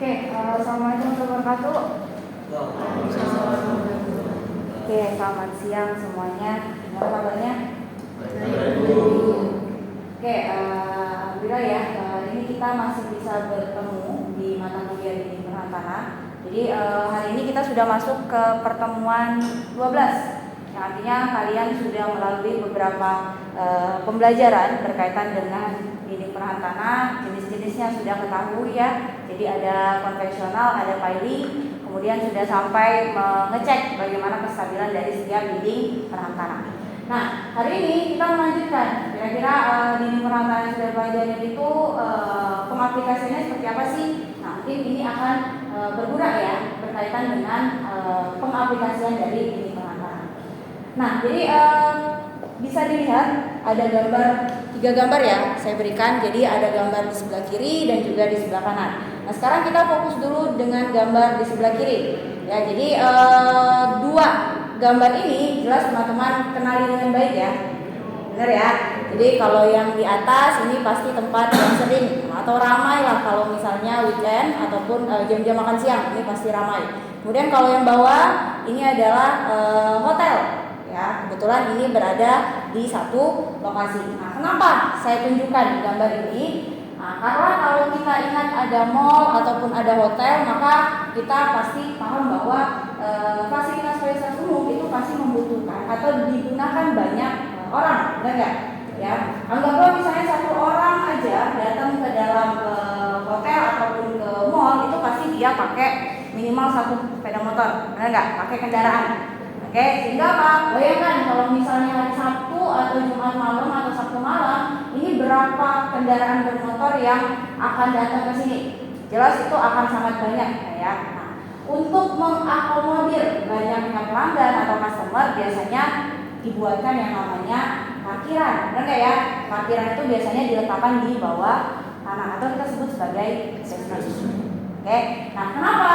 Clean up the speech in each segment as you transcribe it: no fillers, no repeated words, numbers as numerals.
Assalamualaikum warahmatullahi wabarakatuh. Oke, selamat siang semuanya. Gimana kabarnya? Oke, alhamdulillah ya. Ini kita masih bisa bertemu di mata kuliah di Perantana. Jadi hari ini kita sudah masuk ke pertemuan 12. Yang artinya kalian sudah melalui beberapa pembelajaran berkaitan dengan dinding perantana, jenis-jenisnya sudah ketahui ya. Jadi ada konvensional, ada piling, kemudian sudah sampai mengecek bagaimana kestabilan dari setiap dinding perantana. Nah, hari ini kita melanjutkan kira-kira dinding perantana yang sudah dipelajari itu pengaplikasiannya seperti apa sih? Nah, mungkin ini akan berguna ya berkaitan dengan pengaplikasian dari dinding perantana. Nah, jadi bisa dilihat ada tiga gambar ya saya berikan. Jadi ada gambar di sebelah kiri dan juga di sebelah kanan. Nah, sekarang kita fokus dulu dengan gambar di sebelah kiri. Ya, jadi dua gambar ini jelas teman-teman kenali dengan baik ya. Benar ya. Jadi kalau yang di atas ini pasti tempat yang sering atau ramai lah kalau misalnya weekend ataupun jam-jam makan siang ini pasti ramai. Kemudian kalau yang bawah ini adalah hotel. Ya, kebetulan ini berada di satu lokasi. Nah, kenapa saya tunjukkan gambar ini? Nah, karena kalau kita ingat ada mall ataupun ada hotel, maka kita pasti paham bahwa fasilitas-fasilitas umum itu pasti membutuhkan atau digunakan banyak orang, benar nggak? Ya, anggaplah misalnya satu orang aja datang ke dalam hotel ataupun ke mall itu pasti dia pakai minimal satu sepeda motor, benar nggak? Pakai kendaraan. Oke, sehingga apa? Bayangkan kalau misalnya hari Sabtu atau Jumat malam atau Sabtu malam, ini berapa kendaraan bermotor yang akan datang ke sini? Jelas itu akan sangat banyak ya. Nah, untuk mengakomodir banyaknya pelanggan atau customer biasanya dibuatkan yang namanya parkiran. Benar nggak ya? Parkiran itu biasanya diletakkan di bawah tanah atau kita sebut sebagai basement. Oke, nah kenapa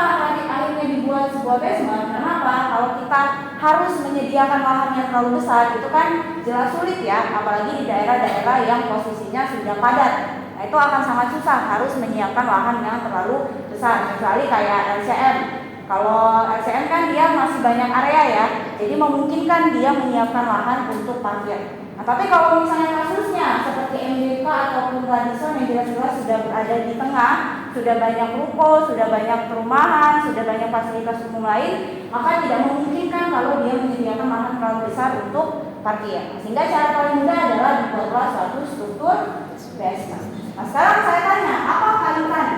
akhirnya dibuat sebuah basement? Kenapa? Kalau kita harus menyediakan lahan yang terlalu besar, itu kan jelas sulit ya, apalagi di daerah-daerah yang posisinya sudah padat. Nah, itu akan sangat susah harus menyiapkan lahan yang terlalu besar, kecuali kayak LCM. Kalau LCM kan dia masih banyak area ya, jadi memungkinkan dia menyiapkan lahan untuk parkir. Nah, tapi kalau misalnya kasusnya seperti MBK ataupun Radisson yang jelas-jelas sudah berada di tengah, sudah banyak ruko, sudah banyak perumahan, sudah banyak fasilitas umum lain, maka tidak memungkinkan kalau dia menyediakan lahan terlalu besar untuk parkir. Sehingga cara paling mudah adalah dibuatlah suatu struktur basement. Nah, sekarang saya tanya, apa kaitan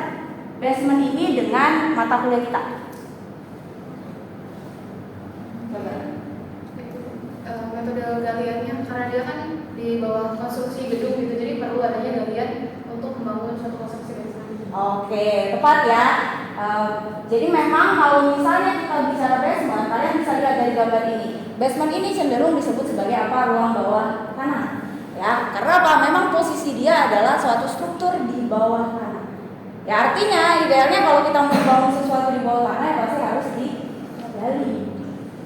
basement ini dengan mata kuliah kita? Metode galiannya, karena dia kan di bawah konstruksi gedung gitu, jadi perlu adanya galian untuk membangun suatu konstruksi basement. Oke, tepat ya. Jadi memang kalau misalnya kita bicara basement, kalian bisa lihat dari gambar ini. Basement ini cenderung disebut sebagai apa? Ruang bawah tanah. Ya, karena apa? Memang posisi dia adalah suatu struktur di bawah tanah. Ya, artinya idealnya kalau kita mau bangun sesuatu di bawah tanah ya pasti harus digali.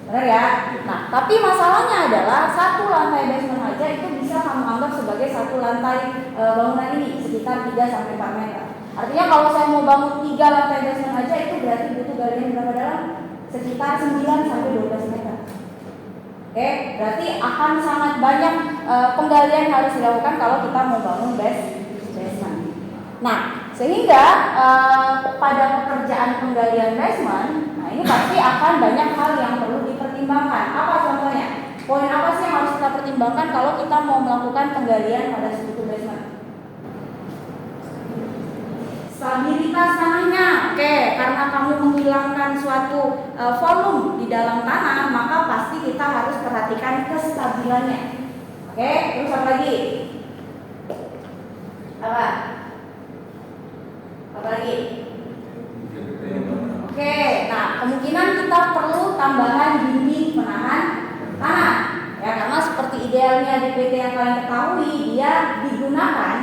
Benar ya? Nah, tapi masalahnya adalah satu lantai basement aja itu bisa kamu anggap sebagai satu lantai bangunan ini sekitar 3-4 meter. Artinya kalau saya mau bangun 3 lantai basement aja itu berarti butuh galian berapa dalam? Sekitar 9-12 meter. Oke, berarti akan sangat banyak penggalian harus dilakukan kalau kita mau bangun basement. Nah, sehingga pada pekerjaan penggalian basement, nah ini pasti akan banyak hal yang perlu dipertimbangkan. Apa contohnya? Poin apa sih yang harus kita pertimbangkan kalau kita mau melakukan penggalian pada suatu basement? Stabilitas tanahnya. Oke, karena kamu menghilangkan suatu volume di dalam tanah, maka pasti kita harus perhatikan kestabilannya. Oke, terus apa lagi? Apa lagi? Oke, nah kemungkinan kita perlu tambahan dinding penahan tanah. Ya, karena seperti idealnya di PT yang kalian ketahui, dia digunakan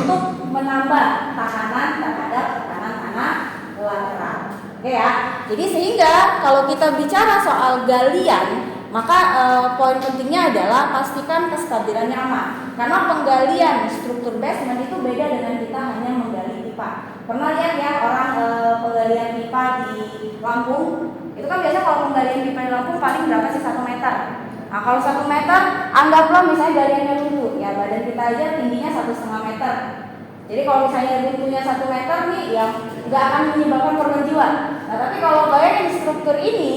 untuk menambah tahanan terhadap tekanan tanah lateral. Oke ya. Jadi sehingga kalau kita bicara soal galian, maka poin pentingnya adalah pastikan kestabilannya aman. Karena penggalian struktur basement itu beda dengan kita hanya menggali pipa. Pernah lihat ya orang penggalian Lampung, itu kan biasanya kalau penggalian pipa di Lampung paling berapa sih, 1 meter. Nah kalau 1 meter, anggaplah misalnya galiannya lundu, ya badan kita aja tingginya 1,5 meter. Jadi kalau misalnya lundunya 1 meter nih, yang nggak akan menyebabkan korban jiwa. Nah tapi kalau bayangin struktur ini,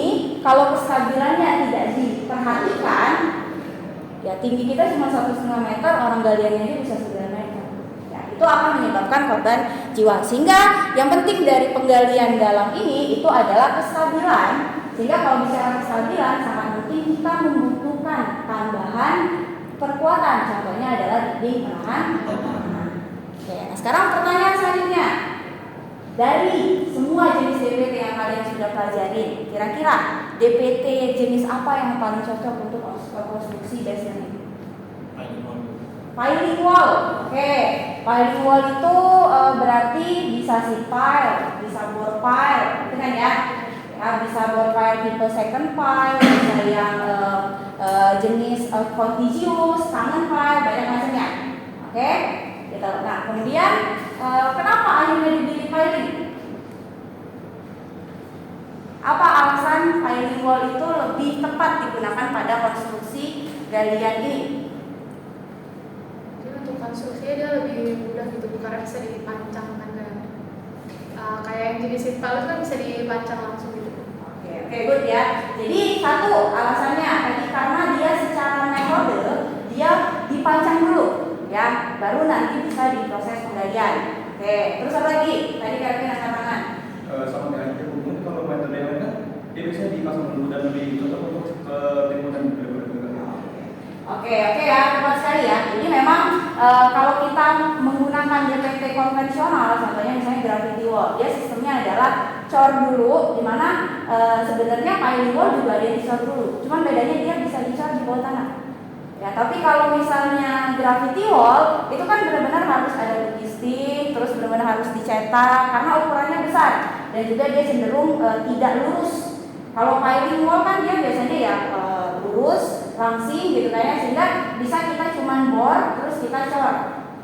kalau kestabilannya tidak diperhatikan, ya tinggi kita cuma 1,5 meter, orang galiannya aja bisa 9 meter. Ya, itu akan menyebabkan korban jiwa. Sehingga yang penting dari penggalian dalam ini itu adalah kestabilan. Sehingga kalau bicara kestabilan, sangat penting kita membutuhkan tambahan perkuatan. Contohnya adalah dinding penahan. Oke, nah sekarang pertanyaan selanjutnya. Dari semua jenis DPT yang kalian sudah pelajarin, kira-kira DPT jenis apa yang paling cocok untuk konstruksi basement ini? Piling wall. Oke, piling wall itu berarti bisa sheet pile, bisa bore pile, itu kan ya? Ya bisa bore pile tipe second pile, bisa yang jenis contiguous, tangan pile, banyak macamnya. Oke, gitu. Nah kemudian kenapa akhirnya dipilih piling? Apa alasan piling wall itu lebih tepat digunakan pada konstruksi galian ini? Untuk konstruksinya dia lebih mudah gitu, karena bisa dipancang kan kayak yang jenis sheet pile itu kan bisa dipancang langsung gitu. Oke, good ya. Jadi satu alasannya tadi karena dia secara metode dia dipancang dulu, ya, baru nanti bisa diproses penggalian. Oke, terus apa lagi? Tadi Kevin angkat tangan. Sama kayak mungkin kalau metode yang lain kan dia biasanya dipasang dulu dan lebih cocok untuk timuran daripada penggalian. Oke ya, tepat sekali ya. Jadi memang kalau kita menggunakan DPT konvensional, contohnya misalnya gravity wall, dia sistemnya adalah cor dulu, dimana sebenarnya piling wall juga dia dicor dulu. Cuman bedanya dia bisa dicor di bawah tanah. Ya, tapi kalau misalnya gravity wall itu kan benar-benar harus ada logistik, terus benar-benar harus dicetak karena ukurannya besar dan juga dia cenderung tidak lurus. Kalau piling wall kan dia biasanya ya lurus, langsing gitu kayaknya, sehingga bisa kita cuman bor terus kita cor.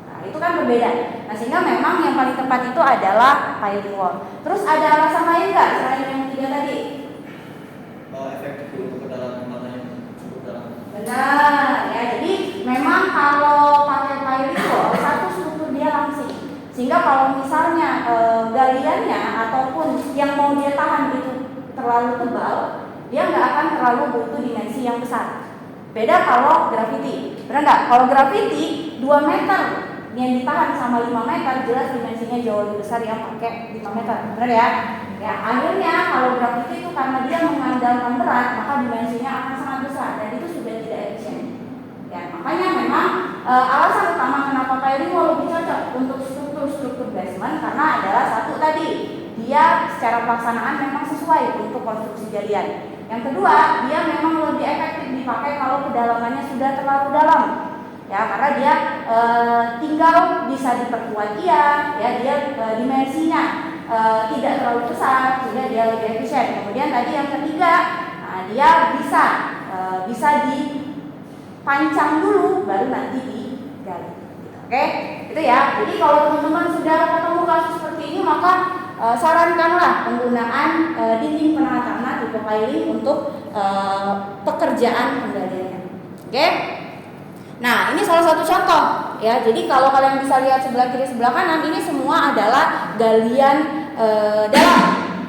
Nah, itu kan berbeda. Nah, sehingga memang yang paling tepat itu adalah piling wall. Terus ada alasan lain nggak selain yang 3 tadi? Efektif untuk kedalaman matanya cukup dalam. Benar ya. Jadi memang kalau pakai piling wall satu struktur dia langsing. Sehingga kalau misalnya galiannya ataupun yang mau dia tahan itu terlalu tebal, dia nggak akan terlalu butuh dimensi yang besar. Beda kalau gravity. Benar nggak? Kalau gravity 2 meter yang ditahan sama 5 meter jelas dimensinya jauh lebih besar yang pakai 5 meter. Benar ya? Ya, akhirnya kalau gravity itu karena dia mengandalkan berat, maka dimensinya akan sangat besar dan itu sudah tidak efisien. Ya, makanya memang alasan utama kenapa piling wall lebih cocok untuk struktur basement karena adalah satu tadi, dia secara pelaksanaan memang sesuai untuk konstruksi galian. Yang kedua, dia memang lebih efektif dipakai kalau kedalamannya sudah terlalu dalam. Ya, karena dia tinggal bisa diperkuat ya dia dimensinya tidak terlalu besar sehingga dia lebih efisien. Kemudian tadi yang ketiga, dia bisa dipancang dulu baru nanti digali. Oke, itu ya. Jadi kalau teman-teman sudah ketemu kasus seperti ini, maka sarankanlah penggunaan dinding penahan tanah tipe piling untuk pekerjaan penggaliannya. Oke. Nah, ini salah satu contoh ya. Jadi kalau kalian bisa lihat sebelah kiri sebelah kanan, ini semua adalah galian dalam.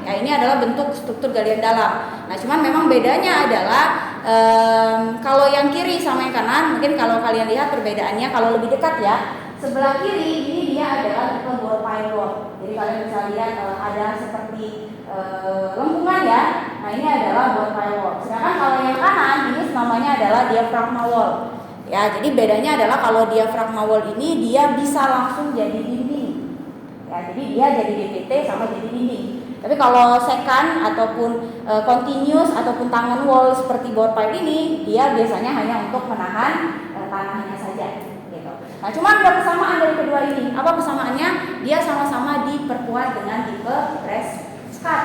Ya, ini adalah bentuk struktur galian dalam. Nah, cuman memang bedanya adalah kalau yang kiri sama yang kanan, mungkin kalau kalian lihat perbedaannya kalau lebih dekat ya. Sebelah kiri ini dia adalah tipe bore pile wall. Jadi kalian bisa lihat ada seperti lengkungan ya. Nah, ini adalah bore pile wall. Sedangkan kalau yang kanan ini namanya adalah diaphragma wall. Ya, jadi bedanya adalah kalau diaphragma wall ini dia bisa langsung jadi dinding. Ya, jadi dia jadi DPT sama jadi dinding. Tapi kalau second ataupun continuous ataupun tangan wall seperti bore pile ini, dia biasanya hanya untuk menahan tanahnya saja. Gitu. Nah, cuma ada kesamaan dari kedua ini. Apa kesamaannya? Dia sama-sama diperkuat dengan tipe press stud.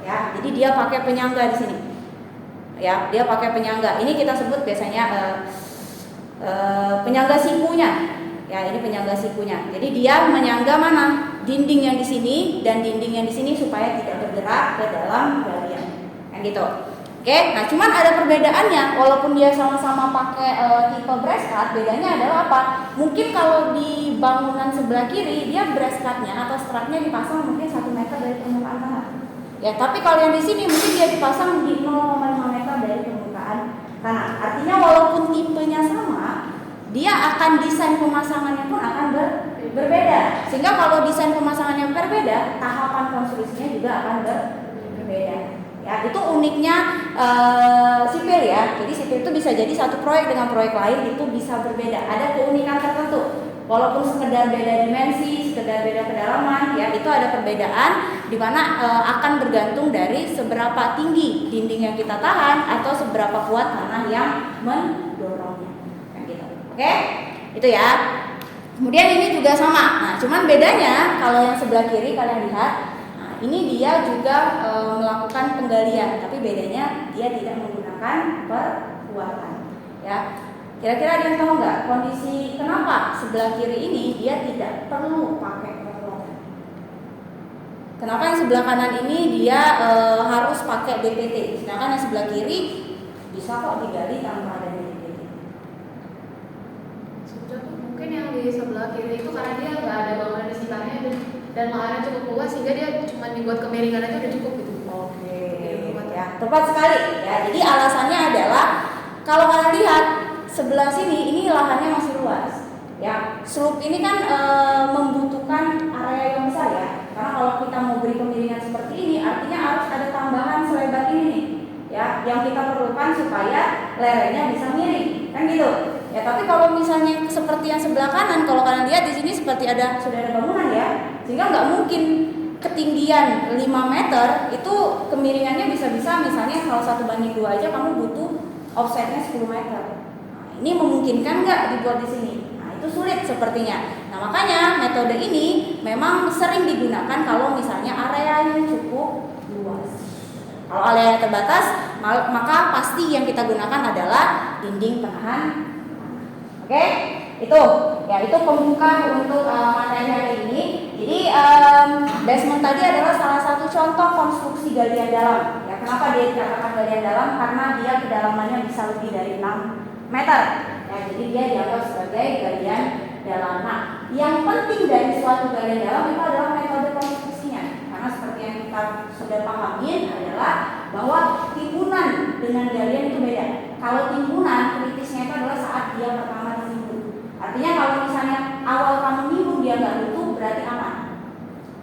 Ya, jadi dia pakai penyangga di sini. Ya, dia pakai penyangga. Ini kita sebut biasanya penyangga sikunya. Ya, ini penyangga sikunya. Jadi dia menyangga mana? dinding yang di sini dan dinding yang di sini supaya tidak bergerak ke dalam galian. Kan gitu. Oke, nah cuman ada perbedaannya, walaupun dia sama-sama pakai tipe brass cut, bedanya adalah apa? Mungkin kalau di bangunan sebelah kiri dia brass cutnya atau strapnya dipasang mungkin 1 meter dari permukaan tanah. Ya, tapi kalau yang di sini mungkin dia dipasang di 0,5 meter dari permukaan tanah. Artinya walaupun tipenya sama, dia akan desain pemasangannya pun akan berbeda. Sehingga kalau desain pemasangannya berbeda, tahapan konstruksinya juga akan berbeda. Ya, itu uniknya sipil ya. Jadi sipil itu bisa jadi satu proyek dengan proyek lain itu bisa berbeda. Ada keunikan tertentu. Walaupun sekedar beda dimensi, sekedar beda kedalaman, ya itu ada perbedaan di mana akan bergantung dari seberapa tinggi dinding yang kita tahan atau seberapa kuat tanah yang mendorongnya. Kayak gitu. Oke? Itu ya. Kemudian ini juga sama. Nah, cuman bedanya kalau yang sebelah kiri kalian lihat, ini dia juga melakukan penggalian, tapi bedanya dia tidak menggunakan perkuatan. Ya, kira-kira ada yang tahu nggak kondisi kenapa sebelah kiri ini dia tidak perlu pakai perkuatan? Kenapa yang sebelah kanan ini dia harus pakai DPT, sedangkan yang sebelah kiri bisa kok digali tanpa ada DPT? Mungkin yang di sebelah kiri itu karena dia nggak ada bangunan di sekitarnya dan lahannya cukup luas sehingga dia cuma dibuat kemiringan aja udah cukup gitu. Oke, ya tepat sekali. Ya, jadi alasannya adalah kalau kalian lihat sebelah sini ini lahannya masih luas. Ya, slope ini kan membutuhkan area yang besar ya. Karena kalau kita mau beri kemiringan seperti ini, artinya harus ada tambahan selebar ini nih. Ya, yang kita perlukan supaya lerengnya bisa miring, kan gitu. Ya, tapi kalau misalnya seperti yang sebelah kanan, kalau kalian lihat di sini seperti sudah ada bangunan ya, sehingga nggak mungkin ketinggian 5 meter itu kemiringannya bisa-bisa misalnya kalau 1:2 aja kamu butuh offsetnya 10 meter. Nah, ini memungkinkan nggak dibuat di sini? Nah, itu sulit sepertinya. Nah, makanya metode ini memang sering digunakan kalau misalnya areanya cukup luas. Kalau area terbatas, maka pasti yang kita gunakan adalah dinding penahan. Oke, itu ya itu pembuka untuk materi hari ini. Jadi basement tadi adalah salah satu contoh konstruksi galian dalam. Ya, kenapa dia dikatakan galian dalam? Karena dia kedalamannya bisa lebih dari 6 meter. Ya, jadi dia dianggap sebagai galian dalam. Nah, yang penting dari suatu galian dalam itu adalah metode konstruksinya. Karena seperti yang kita sudah pahami adalah bahwa timbunan dengan galian itu beda. Kalau timbunan kritisnya itu adalah saat dia pertama ditimbun. Artinya kalau misalnya awal kamu nimbun dia nggak runtuh berarti aman.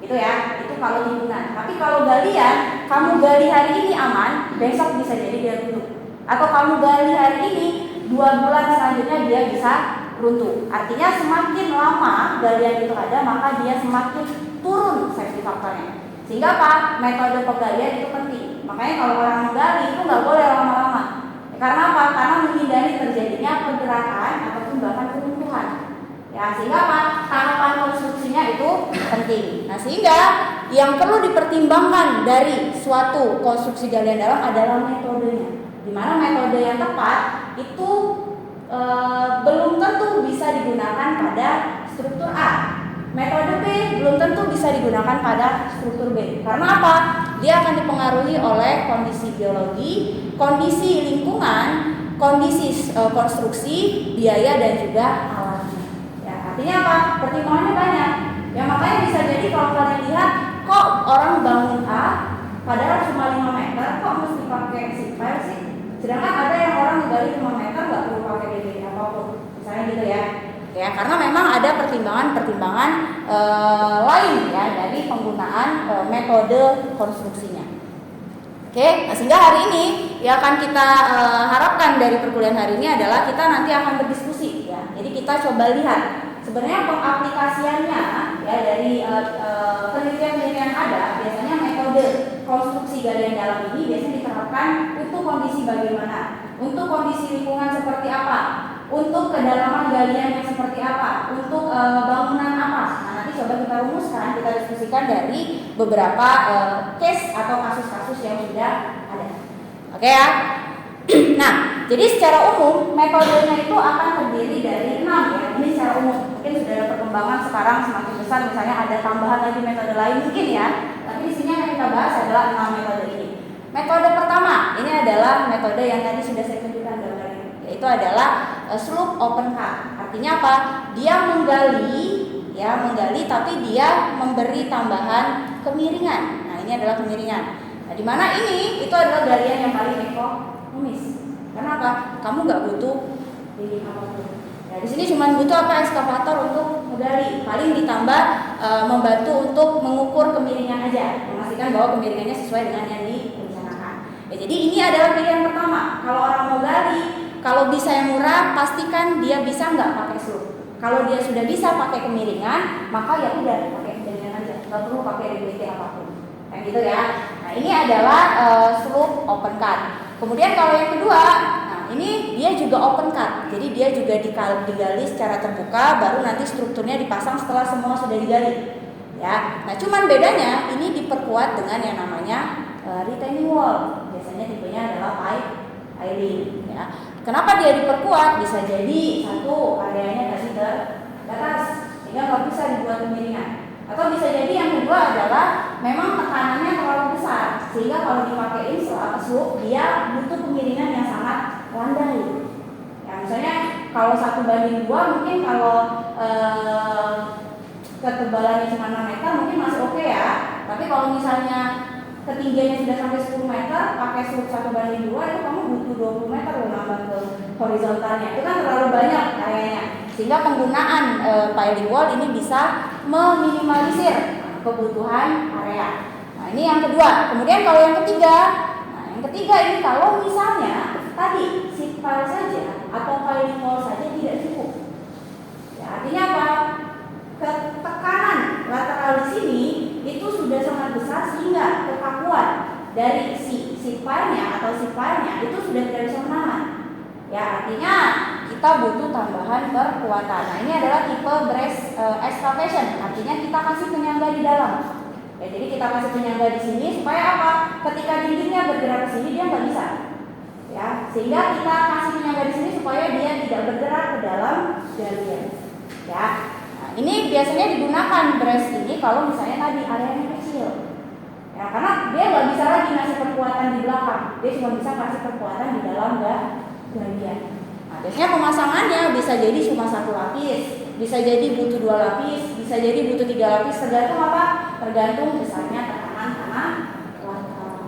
Itu ya, itu kalau timbunan. Tapi kalau galian, kamu gali hari ini aman, besok bisa jadi dia runtuh. Atau kamu gali hari ini, 2 bulan selanjutnya dia bisa runtuh. Artinya semakin lama galian itu ada, maka dia semakin turun safety faktornya. Sehingga apa? Metode penggalian itu penting. Makanya kalau orang menggali itu nggak boleh lama-lama. Karena apa? Karena menghindari terjadinya pergerakan ataupun bahkan keruntuhan. Ya, sehingga apa? Tahapan konstruksinya itu penting. Nah, sehingga yang perlu dipertimbangkan dari suatu konstruksi galian dalam adalah metodenya. Di mana metode yang tepat itu belum tentu bisa digunakan pada struktur A. Metode B belum tentu bisa digunakan pada struktur B. Karena apa? Dia akan dipengaruhi oleh kondisi geologi, kondisi lingkungan, kondisi konstruksi, biaya dan juga alatnya. Ya, artinya apa? Pertimbangannya banyak. Ya, makanya bisa jadi kalau kalian lihat kok orang bangun A padahal cuma 5 meter kok mesti pakai sipil sih? Sedangkan ada yang orang gali 5 meter nggak perlu pakai DPT apapun. Misalnya gitu ya. Ya, karena memang ada pertimbangan-pertimbangan lain ya dari penggunaan metode konstruksinya. Oke, nah sehingga hari ini yang akan kita harapkan dari perkuliahan hari ini adalah kita nanti akan berdiskusi ya. Jadi kita coba lihat sebenarnya pengaplikasiannya ya dari penelitian-penelitian ada biasanya metode konstruksi galian dalam ini biasanya diterapkan untuk kondisi bagaimana, untuk kondisi lingkungan seperti apa, untuk kedalaman galian yang seperti apa, untuk bangunan apa. Nah, nanti coba kita rumuskan, kita diskusikan dari beberapa case atau kasus-kasus yang sudah ada. Oke ya. Nah, jadi secara umum metodenya itu akan terdiri dari 6 ya. Ini secara umum. mungkin sudah ada perkembangan sekarang semakin besar, misalnya ada tambahan lagi metode lain mungkin ya. Tapi di sini yang kita bahas adalah 6 metode ini. Metode pertama ini adalah metode yang tadi sudah saya tunjukkan gambarnya, yaitu adalah slope open cut. Artinya apa? Dia menggali tapi dia memberi tambahan kemiringan. Nah, ini adalah kemiringan. Nah, di mana ini itu adalah galian yang paling ekonomis. Karena apa? Kamu nggak butuh ini apapun. Nah, di sini cuma butuh apa? Ekskavator untuk menggali, paling ditambah membantu untuk mengukur kemiringan aja, memastikan bahwa kemiringannya sesuai dengan yang direncanakan. Ya, jadi ini adalah pilihan pertama. Kalau orang mau gali, kalau bisa yang murah, pastikan dia bisa nggak pakai slope. Kalau dia sudah bisa pakai kemiringan, maka ya udah pakai kemiringan aja, nggak perlu pakai regulator apapun. Kayak gitu ya. Nah, ini adalah slope open cut. Kemudian kalau yang kedua, ini dia juga open cut, jadi dia juga digali secara terbuka, baru nanti strukturnya dipasang setelah semua sudah digali. Ya, nah cuman bedanya ini diperkuat dengan yang namanya retaining wall. Biasanya tipenya adalah piling. Ya, kenapa dia diperkuat? Bisa jadi satu areanya kasih ke atas, sehingga nggak bisa dibuat kemiringan. Atau bisa jadi yang kedua adalah memang tekanannya terlalu besar, sehingga kalau dipakein slope dia butuh kemiringan yang sangat landai. Ya, misalnya kalau 1:2 mungkin kalau ketebalannya cuma 6 meter mungkin masih oke ya. Tapi kalau misalnya ketinggiannya sudah sampai 10 meter, pakai slope 1:2 itu kamu butuh 20 meter loh nambah ke horizontalnya. Itu kan terlalu banyak areanya. Sehingga penggunaan piling wall ini bisa meminimalisir kebutuhan area. Nah, ini yang kedua. Kemudian kalau yang ketiga, ini kalau misalnya tadi sheet pile saja atau piling wall saja tidak cukup. Ya, artinya apa? Tekanan lateral di sini itu sudah sangat besar sehingga kekakuan dari si sheet pile-nya atau sheet pile-nya itu sudah tidak bisa menahan. Ya, artinya kita butuh tambahan perkuatan. Nah, ini adalah tipe brace excavation. Artinya kita kasih penyangga di dalam. Ya, jadi kita kasih penyangga di sini supaya apa? Ketika dindingnya bergerak ke sini dia nggak bisa. Ya, sehingga kita kasih penyangga di sini supaya dia tidak bergerak ke dalam galian. Ya, nah, ini biasanya digunakan brace ini kalau misalnya tadi areanya kecil. Ya, karena dia nggak bisa lagi ngasih perkuatan di belakang. Dia cuma bisa kasih perkuatan di dalam galian. Nah, biasanya pemasangannya bisa jadi cuma 1 lapis, bisa jadi butuh 2 lapis, bisa jadi butuh 3 lapis, tergantung apa? Tergantung besarnya tekanan tanah lateral.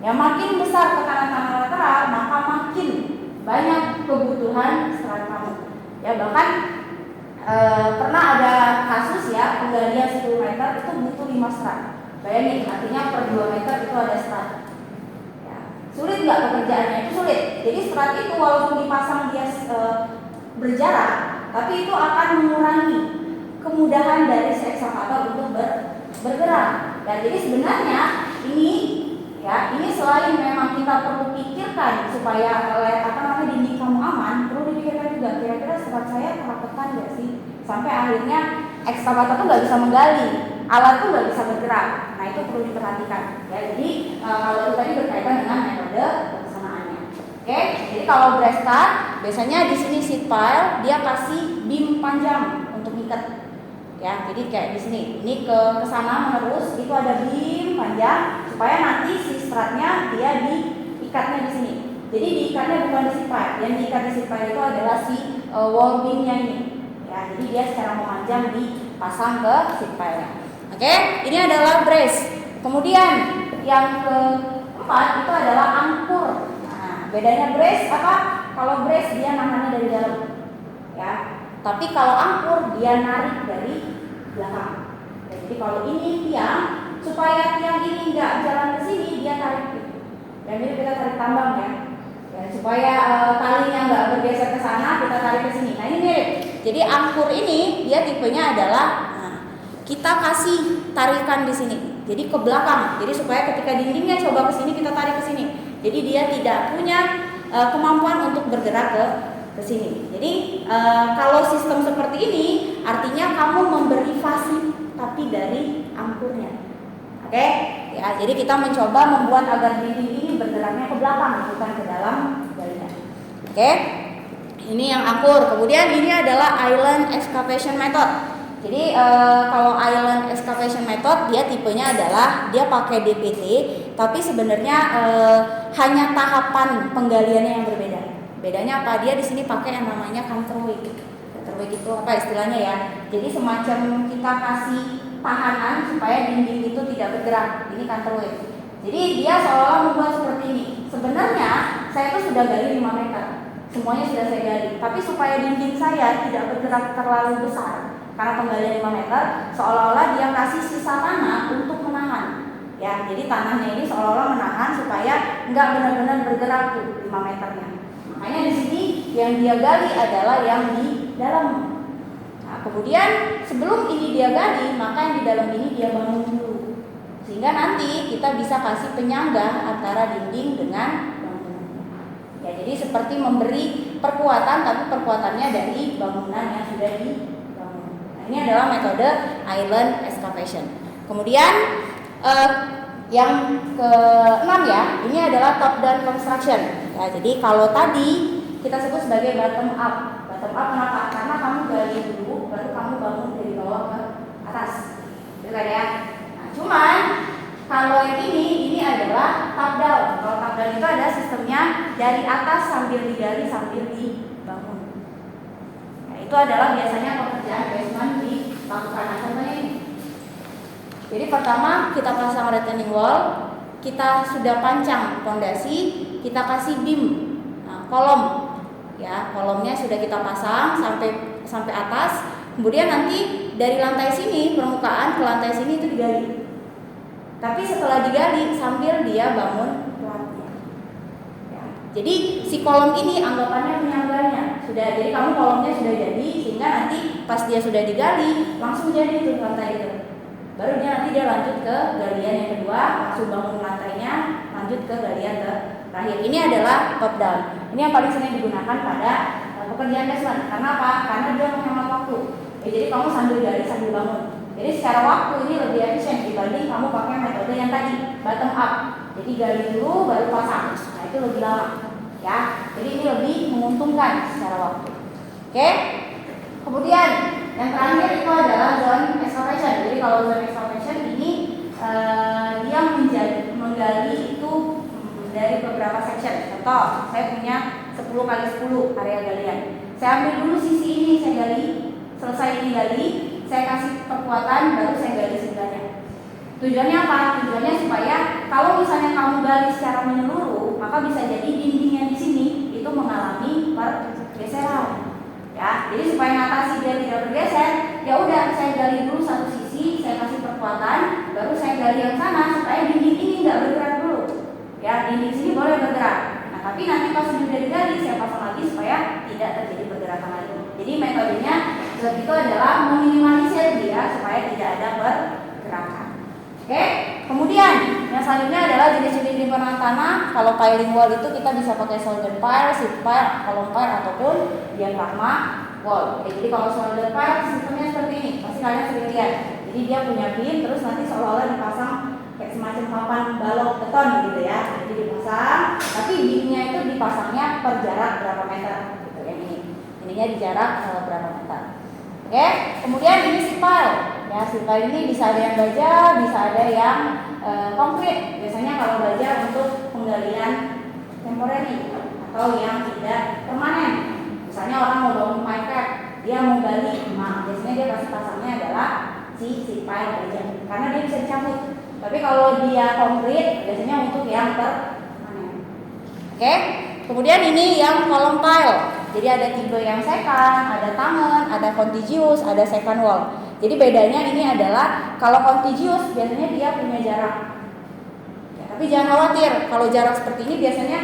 Ya, makin besar tekanan tanah lateral, maka makin banyak kebutuhan serat kamu. Ya, bahkan pernah ada kasus ya penggalian 10 meter itu butuh 5 serat. Bayangin, artinya per 2 meter itu ada serat. Sulit nggak pekerjaannya? Itu sulit. Jadi serat itu walaupun dipasang dia berjarak, tapi itu akan mengurangi kemudahan dari si ekskavator untuk bergerak. Dan jadi sebenarnya ini selain memang kita perlu pikirkan supaya dinding kamu aman, perlu dipikirkan juga kira-kira serat saya kerapetan nggak sih? Sampai akhirnya ekskavator tuh nggak bisa menggali, alat tuh nggak bisa bergerak. Nah, itu perlu diperhatikan. Ya, jadi kalau itu tadi berkaitan dengan metode pelaksanaannya. Oke, jadi kalau brace cut biasanya di sini sheet pile dia kasih beam panjang untuk ikat. Ya, jadi kayak di sini. Ini ke sana menerus itu ada beam panjang supaya nanti si stratnya dia diikatnya di sini. Jadi diikatnya bukan di sheet pile. Yang diikat di sheet pile itu adalah si wall beamnya ini. Ya, jadi dia secara memanjang dipasang ke sheet pile-nya. Oke, ini adalah brace. Kemudian yang keempat itu adalah angkur. Nah, bedanya brace apa? Kalau brace dia nahannya dari dalam, ya. Tapi kalau angkur dia narik dari belakang. Ya, jadi kalau ini tiang, supaya tiang ini nggak jalan ke sini dia tarik. Dan ini kita tarik tambang ya. Ya, supaya talinya nggak bergeser ke sana kita tarik ke sini. Nah, ini mirip. Jadi angkur ini dia tipenya adalah kita kasih tarikan di sini. Jadi ke belakang. Jadi supaya ketika dindingnya coba ke sini kita tarik ke sini. Jadi dia tidak punya kemampuan untuk bergerak ke sini. Jadi kalau sistem seperti ini artinya kamu memberi fasi tapi dari angkurnya. Oke? Ya, jadi kita mencoba membuat agar dinding ini bergeraknya ke belakang bukan ke dalam galian. Oke? Ini yang angkur. Kemudian ini adalah island excavation method. Jadi kalau island excavation method dia tipenya adalah dia pakai DPT, tapi sebenarnya hanya tahapan penggaliannya yang berbeda. Bedanya apa? Dia di sini pakai yang namanya counterweight. Counterweight itu apa istilahnya ya? Jadi semacam kita kasih tahanan supaya dinding itu tidak bergerak. Ini counterweight. Jadi dia seolah-olah membuat seperti ini. Sebenarnya saya tuh sudah gali 5 meter. Semuanya sudah saya gali. Tapi supaya dinding saya tidak bergerak terlalu besar, karena penggalian 5 meter, seolah-olah dia kasih sisa tanah untuk menahan. Ya, jadi tanahnya ini seolah-olah menahan supaya nggak benar-benar bergerak tuh 5 meternya. Makanya di sini yang dia gali adalah yang di dalam. Nah, kemudian sebelum ini dia gali, maka yang di dalam ini dia bangun dulu. Sehingga nanti kita bisa kasih penyangga antara dinding dengan bangunan. Ya, jadi seperti memberi perkuatan, tapi perkuatannya dari bangunan yang sudah dibangun. Nah, ini adalah metode island excavation. Kemudian yang ke-6 ya, ini adalah top down construction. Ya, jadi kalau tadi kita sebut sebagai bottom up. Bottom up kenapa? Karena kamu gali dulu, baru kamu bangun dari bawah ke atas. Gitu kan ya? Cuman kalau yang ini adalah top down. Kalau top down itu ada sistemnya dari atas sambil digali sambil dibangun. Nah, itu adalah biasanya pekerjaan basement dilakukan. Nah, contohnya ini. Jadi pertama kita pasang retaining wall, kita sudah pancang fondasi, kita kasih beam, kolom. Ya, kolomnya sudah kita pasang sampai atas. Kemudian nanti dari lantai sini permukaan ke lantai sini itu digali. Tapi setelah digali sambil dia bangun platnya. Ya. Jadi si kolom ini anggapannya penyangganya sudah. Jadi kamu kolomnya sudah jadi sehingga nanti pas dia sudah digali langsung jadi itu lantai itu. Baru nanti dia lanjut ke galian yang kedua, langsung bangun lantainya, lanjut ke galian terakhir. Ini adalah top down. Ini yang paling sering digunakan pada pekerjaan basement. Karena apa? Karena dia menghemat waktu. Jadi kamu sambil gali sambil bangun. Jadi secara waktu ini lebih efisien dibanding kamu pakai metode yang tadi bottom up. Jadi gali dulu baru pasang. Nah itu lebih lama, ya. Jadi ini lebih menguntungkan secara waktu. Oke. Kemudian yang terakhir itu adalah zone excavation. Jadi kalau zone excavation ini dia menggali itu dari beberapa section. Contoh, saya punya 10x10 area galian. Saya ambil dulu sisi ini, saya gali. Selesai ini gali, saya kasih perkuatan, baru saya gali sebelahnya. Tujuannya apa? Tujuannya supaya kalau misalnya kamu gali secara menyeluruh, maka bisa jadi dindingnya di sini itu mengalami pergeseran. Ya, jadi supaya ngatasi dia tidak bergeser, ya udah saya gali dulu satu sisi, saya kasih perkuatan, baru saya gali yang sana supaya dinding ini nggak bergerak dulu. Ya, dinding sini boleh bergerak. Nah, tapi nanti pas sudah digali, saya pasang lagi supaya tidak terjadi pergerakan lagi. Jadi metodenya itu adalah meminimalisir dia supaya tidak ada pergerakan. Oke, kemudian yang selanjutnya adalah jenis-jenis lingkungan tanah. Kalau piling wall itu kita bisa pakai solder pile, sheet pile, column pile ataupun diafragma wall. Oke, jadi kalau solder pile sistemnya seperti ini, pasti kalian sering lihat. Jadi dia punya beam, terus nanti seolah-olah dipasang kayak semacam papan balok beton gitu ya. Jadi dipasang, tapi beamnya itu dipasangnya per jarak berapa meter gitu yang ini. Ininya di jarak berapa meter. Oke, kemudian ini sheet pile. Ya, sheet pile ini bisa ada yang baja, bisa ada yang konkret. Biasanya kalau baja untuk penggalian temporary atau yang tidak permanen. Misalnya orang mau bangun pipe, dia mau gali, biasanya dia pasti pasangnya adalah si sheet pile baja, karena dia bisa dicabut. Tapi kalau dia konkret, biasanya untuk yang permanen. Oke, kemudian ini yang column pile. Jadi ada tipe yang second, ada tangan, ada contiguous, ada second wall. Jadi bedanya ini adalah kalau contiguous biasanya dia punya jarak. Ya, tapi jangan khawatir, kalau jarak seperti ini biasanya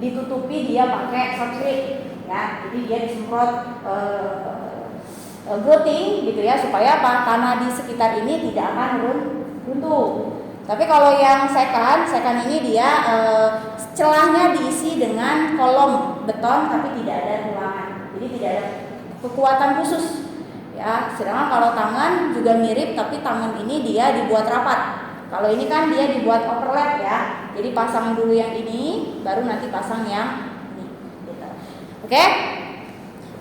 ditutupi dia pakai substrate. Ya, jadi dia disemprot grouting gitu ya supaya apa? Tanah di sekitar ini tidak akan runtuh. Tapi kalau yang second ini dia celahnya diisi dengan kolom beton tapi tidak ada ruangan. Jadi tidak ada kekuatan khusus. Ya, sedangkan kalau tangan juga mirip tapi tangan ini dia dibuat rapat. Kalau ini kan dia dibuat overlap ya. Jadi pasang dulu yang ini, baru nanti pasang yang ini. Gitu. Oke?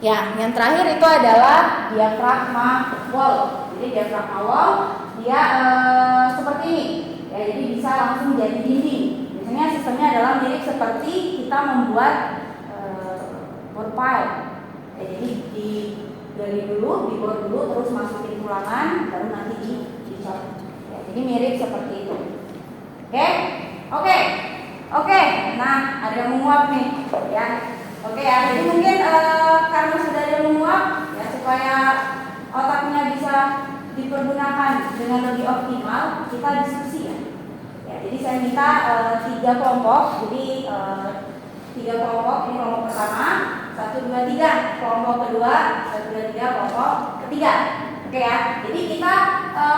Ya, yang terakhir itu adalah diafragma wall. Jadi diafragma wall dia seperti ini. Ya, jadi bisa langsung jadi dinding. Biasanya sistemnya adalah mirip seperti kita membuat profile. Ya, jadi digali dulu, dibor dulu, terus masukin tulangan, baru nanti dicor. Ya, jadi mirip seperti itu. Oke. Nah, ada yang menguap nih, ya. Oke ya, jadi mungkin karena sudah ada yang menguap, ya supaya otaknya bisa dipergunakan dengan lebih optimal, kita diskusi ya. Ya, jadi saya minta 3 kelompok, jadi 3 kelompok, ini kelompok pertama, 1, 2, 3, kelompok kedua, 1, 2, 3, kelompok ketiga. Oke ya, jadi kita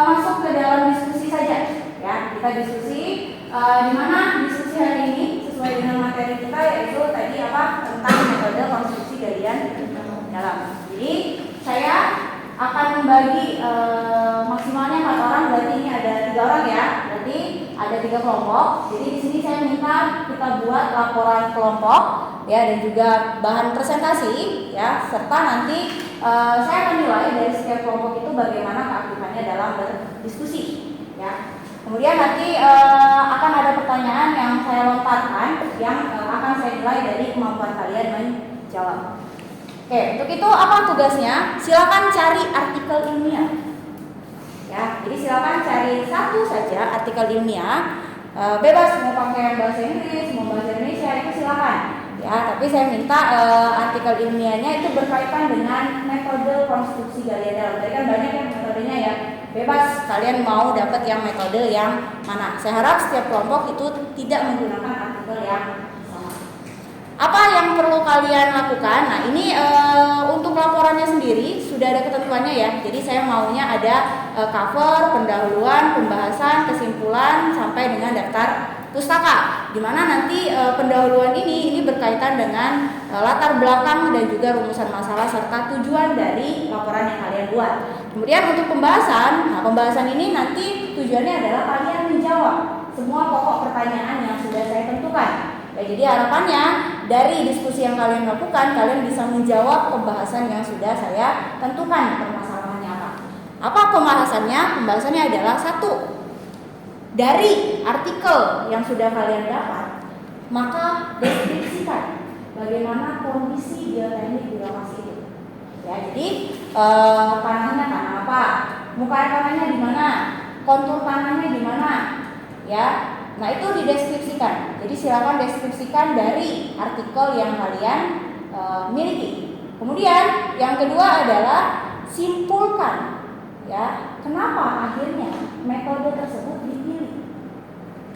masuk ke dalam diskusi saja, ya. Kita diskusi di mana diskusi hari ini sesuai dengan materi kita yaitu tadi apa tentang metode konstruksi galian dalam. Jadi saya akan membagi maksimalnya 4 orang, berarti ini ada 3 orang ya, berarti ada 3 kelompok. Jadi di sini saya minta kita buat laporan kelompok ya dan juga bahan presentasi ya, serta nanti saya akan nilai dari setiap kelompok itu bagaimana keaktifannya dalam berdiskusi ya. Kemudian nanti akan ada pertanyaan yang saya lontarkan yang akan saya nilai dari kemampuan kalian menjawab. Oke, untuk itu apa tugasnya? Silakan cari artikel ilmiah. Ya, jadi silakan cari satu saja artikel ilmiah. Bebas mau pakai bahasa Inggris, mau bahasa Indonesia itu silakan. Ya, tapi saya minta artikel ilmiahnya itu berkaitan dengan metode konstruksi galian dalam. Tadi kan banyak yang metodenya ya. Bebas kalian mau dapat yang metode yang mana. Saya harap setiap kelompok itu tidak menggunakan artikel yang sama. Apa yang perlu kalian lakukan? Nah, ini untuk laporannya sendiri sudah ada ketentuannya ya. Jadi saya maunya ada cover, pendahuluan, pembahasan, kesimpulan sampai dengan daftar pustaka. Di mana nanti pendahuluan ini berkaitan dengan latar belakang dan juga rumusan masalah serta tujuan dari laporan yang kalian buat. Kemudian untuk pembahasan, nah pembahasan ini nanti tujuannya adalah kalian menjawab semua pokok pertanyaan yang sudah saya tentukan. Ya, jadi harapannya dari diskusi yang kalian lakukan, kalian bisa menjawab pembahasan yang sudah saya tentukan permasalahannya apa. Apa pembahasannya? Pembahasannya adalah 1. Dari artikel yang sudah kalian dapat, maka deskripsikan bagaimana kondisi geoteknik di lokasi itu. Ya, jadi tanahnya tanah apa, muka tanahnya di mana, kontur tanahnya di mana, ya. Nah itu dideskripsikan. Jadi silakan deskripsikan dari artikel yang kalian miliki. Kemudian yang kedua adalah simpulkan, ya, kenapa akhirnya metode tersebut dipilih.